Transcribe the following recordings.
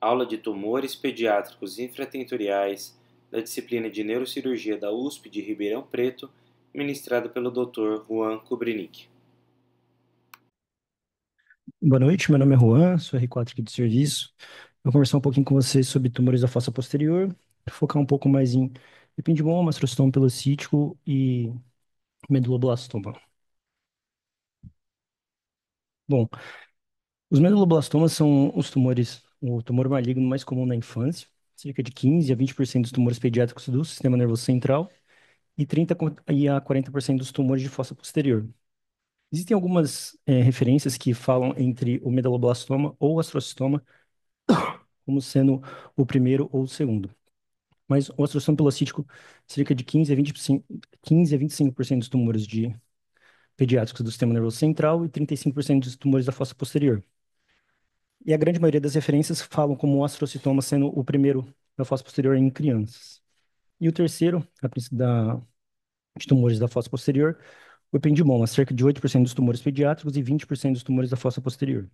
aula de tumores pediátricos infratentoriais da disciplina de Neurocirurgia da USP de Ribeirão Preto, ministrada pelo Dr. Juan Kubrinik. Boa noite, meu nome é Juan, sou R4 aqui de serviço. Vou conversar um pouquinho com vocês sobre tumores da fossa posterior, focar um pouco mais em ependimoma, astrocitoma pelocítico e meduloblastoma. Bom, os meduloblastomas são os tumores, o tumor maligno mais comum na infância, cerca de 15 a 20% dos tumores pediátricos do sistema nervoso central e 30 a 40% dos tumores de fossa posterior. Existem algumas referências que falam entre o medulloblastoma ou o astrocitoma como sendo o primeiro ou o segundo. Mas o astrocitoma pelocítico, cerca de 15 a 25% dos tumores pediátricos do sistema nervoso central e 35% dos tumores da fossa posterior. E a grande maioria das referências falam como o astrocitoma sendo o primeiro da fossa posterior em crianças. E o terceiro, de tumores da fossa posterior, o ependimoma, cerca de 8% dos tumores pediátricos e 20% dos tumores da fossa posterior.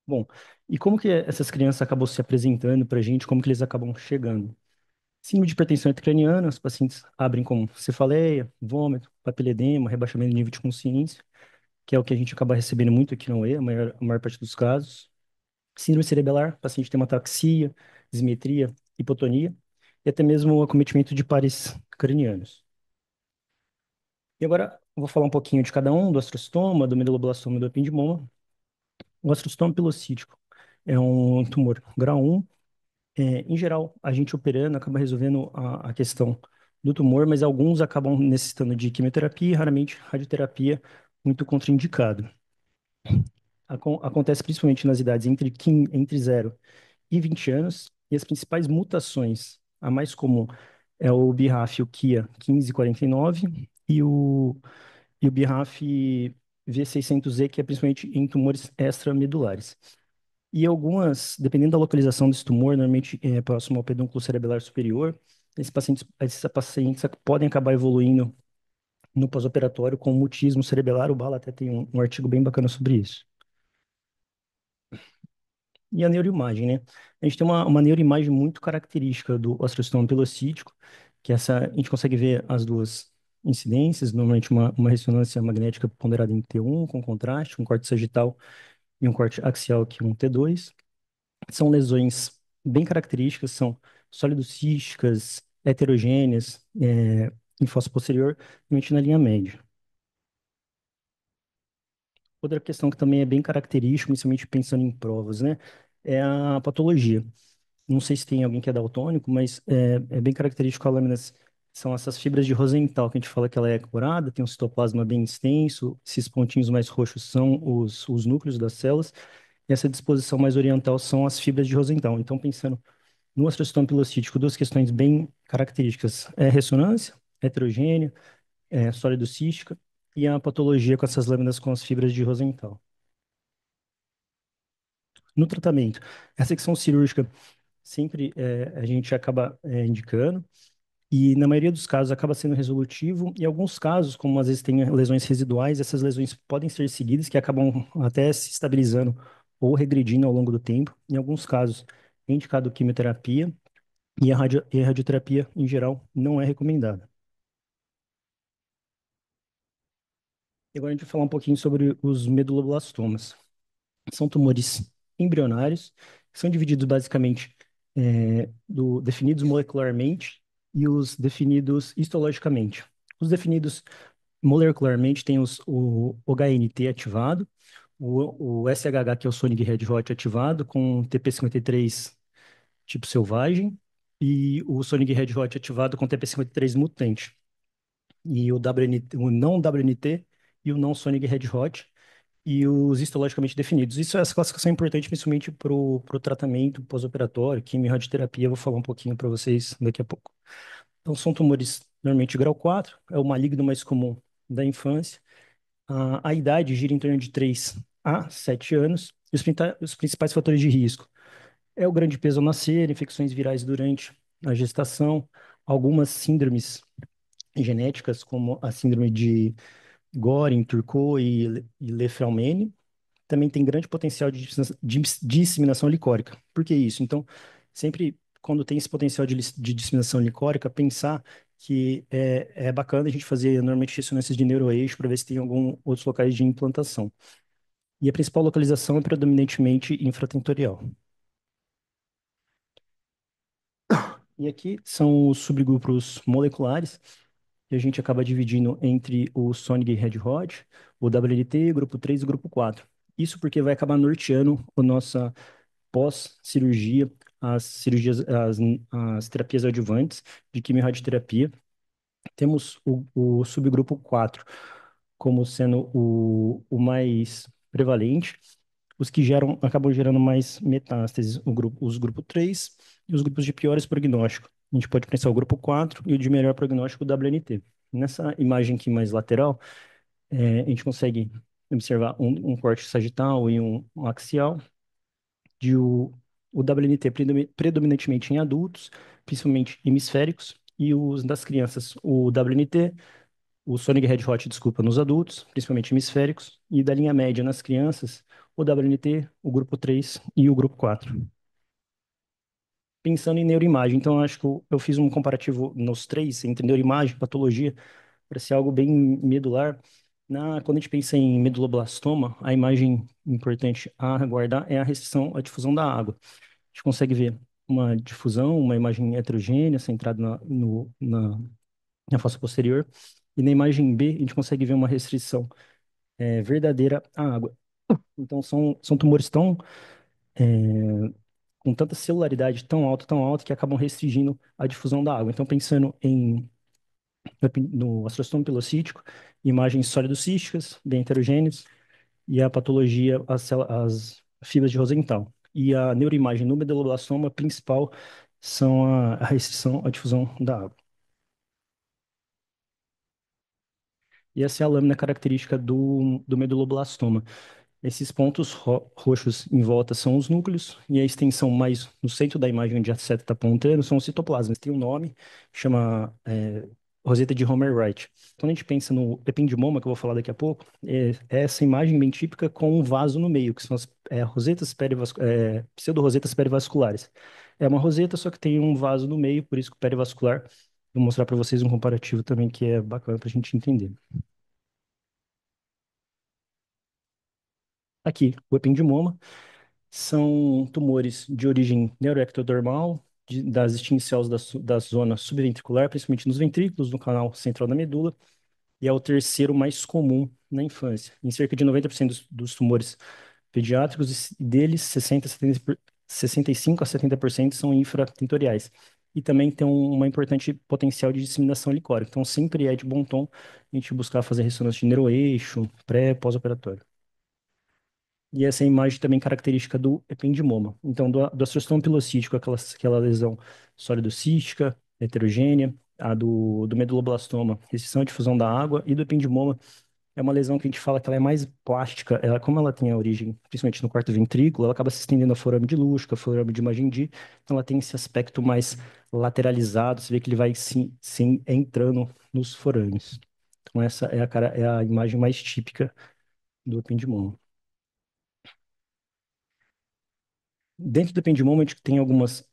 Bom, e como que essas crianças acabam se apresentando para a gente, como que eles acabam chegando? Síndrome de hipertensão intracraniana, os pacientes abrem com cefaleia, vômito, papiledema, rebaixamento de nível de consciência, que é o que a gente acaba recebendo muito aqui na UE, a maior parte dos casos. Síndrome cerebelar, o paciente tem uma ataxia, dismetria, hipotonia, e até mesmo o acometimento de pares cranianos. E agora eu vou falar um pouquinho de cada um, do astrocitoma, do meduloblastoma e do ependimoma. O astrocitoma pilocítico é um tumor grau 1. Em geral, a gente operando acaba resolvendo a questão do tumor, mas alguns acabam necessitando de quimioterapia e raramente radioterapia, muito contraindicado. Acontece principalmente nas idades entre 0 e 20 anos, e as principais mutações, a mais comum é o BRAF e o KIA 1549 e o BRAF V600E, que é principalmente em tumores extramedulares. E algumas, dependendo da localização desse tumor, normalmente é próximo ao pedúnculo cerebelar superior, esses pacientes podem acabar evoluindo no pós-operatório com mutismo cerebelar. O Bala até tem um artigo bem bacana sobre isso. E a neuroimagem, né? A gente tem uma neuroimagem muito característica do osteocistoma pelocítico, que a gente consegue ver as duas incidências, normalmente uma ressonância magnética ponderada em T1, com contraste, um corte sagital e um corte axial, que é um T2. São lesões bem características, são sólido-císticas, heterogêneas, em fossa posterior, normalmente na linha média. Outra questão que também é bem característica, principalmente pensando em provas, né, é a patologia. Não sei se tem alguém que é daltônico, mas é bem característico a lâminas, são essas fibras de Rosenthal, que a gente fala que ela é curada, tem um citoplasma bem extenso, esses pontinhos mais roxos são os núcleos das células, e essa disposição mais oriental são as fibras de Rosenthal. Então, pensando no astrocitoma pilocítico, duas questões bem características: é ressonância heterogênea, sólido-cística, e a patologia com essas lâminas com as fibras de Rosenthal. No tratamento, a secção cirúrgica sempre a gente acaba indicando, e na maioria dos casos acaba sendo resolutivo. Em alguns casos, como às vezes tem lesões residuais, essas lesões podem ser seguidas, que acabam até se estabilizando ou regredindo ao longo do tempo. Em alguns casos, é indicado quimioterapia, e a radioterapia, em geral, não é recomendada. E agora a gente vai falar um pouquinho sobre os meduloblastomas. São tumores embrionários, que são divididos basicamente definidos molecularmente e os definidos histologicamente. Os definidos molecularmente têm o HNT ativado, o SHH, que é o Sonic Red Hot ativado, com TP53 tipo selvagem, e o Sonic Red Hot ativado com TP53 mutante. E o WNT, o não WNT e o não Sonic Red Hot, e os histologicamente definidos. Essa classificação é importante principalmente para o tratamento pós-operatório, quimio-radioterapia. Eu vou falar um pouquinho para vocês daqui a pouco. Então, são tumores normalmente grau 4, é o maligno mais comum da infância. A idade gira em torno de 3 a 7 anos. E os principais fatores de risco é o grande peso ao nascer, infecções virais durante a gestação, algumas síndromes genéticas, como a síndrome de Goring, Turcot e Le-Fraumeni, também tem grande potencial de disseminação licórica. Por que isso? Então, sempre quando tem esse potencial de disseminação licórica, pensar que é bacana a gente fazer normalmente ressonâncias de neuroeixo para ver se tem algum outros locais de implantação. E a principal localização é predominantemente infratentorial. E aqui são os subgrupos moleculares, que a gente acaba dividindo entre o Sonic Red-Hot, o WNT, o grupo 3 e o grupo 4. Isso porque vai acabar norteando a nossa pós-cirurgia, as cirurgias, as terapias adjuvantes de quimiorradioterapia. Temos o subgrupo 4 como sendo o mais prevalente, os que acabam gerando mais metástases, os grupo 3 e os grupos de piores prognóstico. A gente pode pensar o grupo 4 e o de melhor prognóstico, o WNT. Nessa imagem aqui mais lateral, a gente consegue observar um corte sagital e um axial, o WNT predominantemente em adultos, principalmente hemisféricos, e os das crianças, o WNT, o Sonic Red-Hot, desculpa, nos adultos, principalmente hemisféricos, e da linha média nas crianças, o WNT, o grupo 3 e o grupo 4. Pensando em neuroimagem, então acho que eu fiz um comparativo nos três, entre neuroimagem e patologia, para ser algo bem medular. Quando a gente pensa em meduloblastoma, a imagem importante a aguardar é a restrição à difusão da água. A gente consegue ver uma difusão, uma imagem heterogênea, centrada na fossa posterior. E na imagem B, a gente consegue ver uma restrição verdadeira à água. Então, são tumores com tanta celularidade tão alta, que acabam restringindo a difusão da água. Então, pensando no astrostoma pilocítico, imagens sólido-císticas, bem heterogêneas, e a patologia, as fibras de Rosenthal. E a neuroimagem no meduloblastoma principal são a restrição à difusão da água. E essa é a lâmina característica do meduloblastoma. Esses pontos roxos em volta são os núcleos, e a extensão mais no centro da imagem onde a seta está apontando são os citoplasmas. Tem um nome, chama roseta de Homer-Wright. Quando a gente pensa no ependimoma, que eu vou falar daqui a pouco, é essa imagem bem típica com um vaso no meio, que são as rosetas pseudo-rosetas perivasculares. É uma roseta, só que tem um vaso no meio, por isso que o perivascular. Vou mostrar para vocês um comparativo também que é bacana para a gente entender. Aqui, o ependimoma são tumores de origem neuroectodermal, das stem cells da zona subventricular, principalmente nos ventrículos, no canal central da medula, e é o terceiro mais comum na infância. Em cerca de 90% dos tumores pediátricos, e deles 65 a 70% são infratentoriais. E também tem uma importante potencial de disseminação licórica. Então, sempre é de bom tom a gente buscar fazer ressonância de neuroeixo, pós-operatório. E essa é a imagem também característica do ependimoma. Então, do astrostoma pilocítico, aquela lesão sólido-cística, heterogênea, a do meduloblastoma, restrição à difusão da água, e do ependimoma é uma lesão que a gente fala que ela é mais plástica. Como ela tem a origem, principalmente no quarto ventrículo, ela acaba se estendendo a forame de Luschka, a forame de Magendie, então ela tem esse aspecto mais lateralizado, você vê que ele vai sim entrando nos forames. Então, essa é a imagem mais típica do ependimoma. Dentro do ependimoma, a gente tem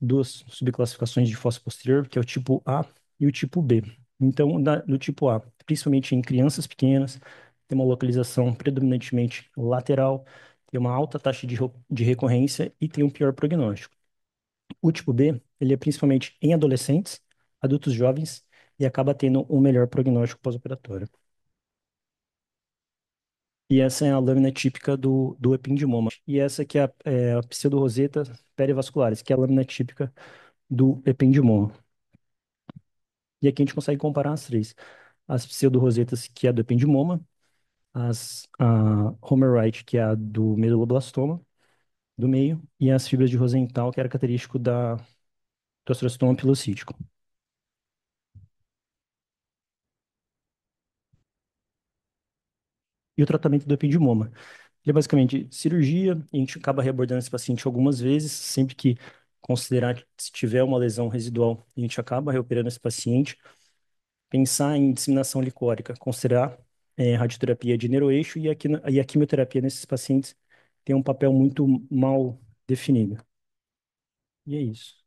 duas subclassificações de fossa posterior, que é o tipo A e o tipo B. Então, do tipo A, principalmente em crianças pequenas, tem uma localização predominantemente lateral, tem uma alta taxa de recorrência e tem um pior prognóstico. O tipo B, ele é principalmente em adolescentes, adultos jovens, e acaba tendo um melhor prognóstico pós-operatório. E essa é a lâmina típica do ependimoma. E essa aqui é a pseudoroseta perivasculares, que é a lâmina típica do ependimoma. E aqui a gente consegue comparar as três. As pseudorosetas, que é a do ependimoma, a Homer-Wright, que é a do meduloblastoma, do meio, e as fibras de Rosenthal, que era característico do astrostoma pilocítico. E o tratamento do ependimoma. Ele é basicamente cirurgia, e a gente acaba reabordando esse paciente algumas vezes, sempre que considerar que se tiver uma lesão residual, a gente acaba reoperando esse paciente. Pensar em disseminação licórica, considerar radioterapia de neuroeixo e a quimioterapia nesses pacientes tem um papel muito mal definido. E é isso.